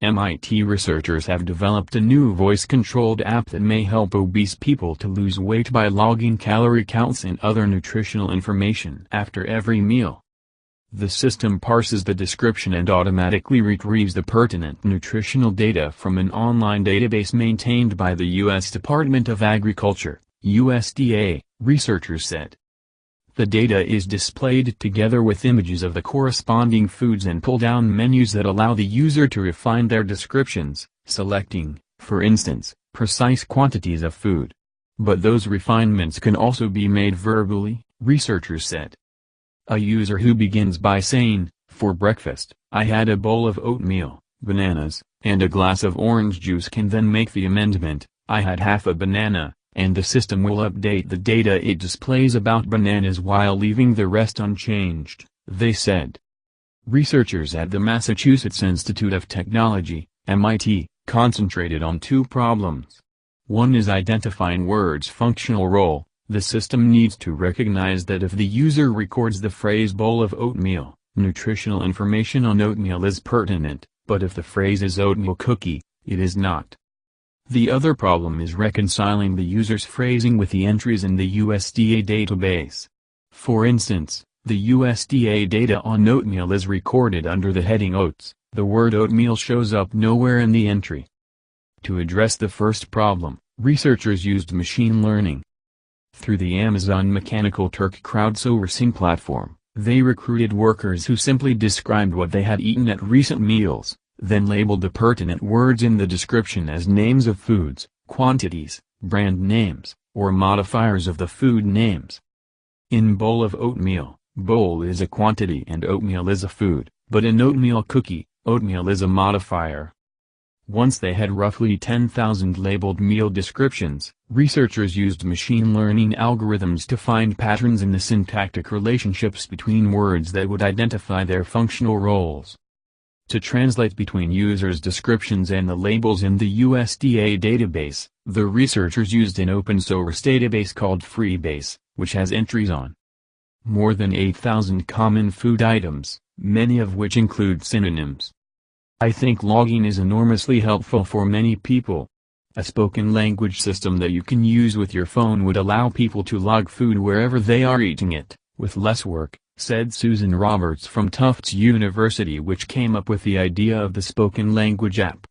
MIT researchers have developed a new voice-controlled app that may help obese people to lose weight by logging calorie counts and other nutritional information after every meal. The system parses the description and automatically retrieves the pertinent nutritional data from an online database maintained by the U.S. Department of Agriculture, USDA, researchers said. The data is displayed together with images of the corresponding foods and pull-down menus that allow the user to refine their descriptions, selecting, for instance, precise quantities of food. But those refinements can also be made verbally, researchers said. A user who begins by saying, "For breakfast, I had a bowl of oatmeal, bananas, and a glass of orange juice" can then make the amendment, "I had half a banana," and the system will update the data it displays about bananas while leaving the rest unchanged, they said. Researchers at the Massachusetts Institute of Technology, MIT, concentrated on two problems. One is identifying words' functional role. The system needs to recognize that if the user records the phrase bowl of oatmeal, nutritional information on oatmeal is pertinent, but if the phrase is oatmeal cookie, it is not. The other problem is reconciling the user's phrasing with the entries in the USDA database. For instance, the USDA data on oatmeal is recorded under the heading oats. The word oatmeal shows up nowhere in the entry. To address the first problem, researchers used machine learning. Through the Amazon Mechanical Turk crowdsourcing platform, they recruited workers who simply described what they had eaten at recent meals, then labeled the pertinent words in the description as names of foods, quantities, brand names, or modifiers of the food names. In bowl of oatmeal, bowl is a quantity and oatmeal is a food, but in oatmeal cookie, oatmeal is a modifier. Once they had roughly 10,000 labeled meal descriptions, researchers used machine learning algorithms to find patterns in the syntactic relationships between words that would identify their functional roles. To translate between users' descriptions and the labels in the USDA database, the researchers used an open-source database called Freebase, which has entries on more than 8,000 common food items, many of which include synonyms. I think logging is enormously helpful for many people. A spoken language system that you can use with your phone would allow people to log food wherever they are eating it, with less work, said Susan Roberts from Tufts University, which came up with the idea of the spoken language app.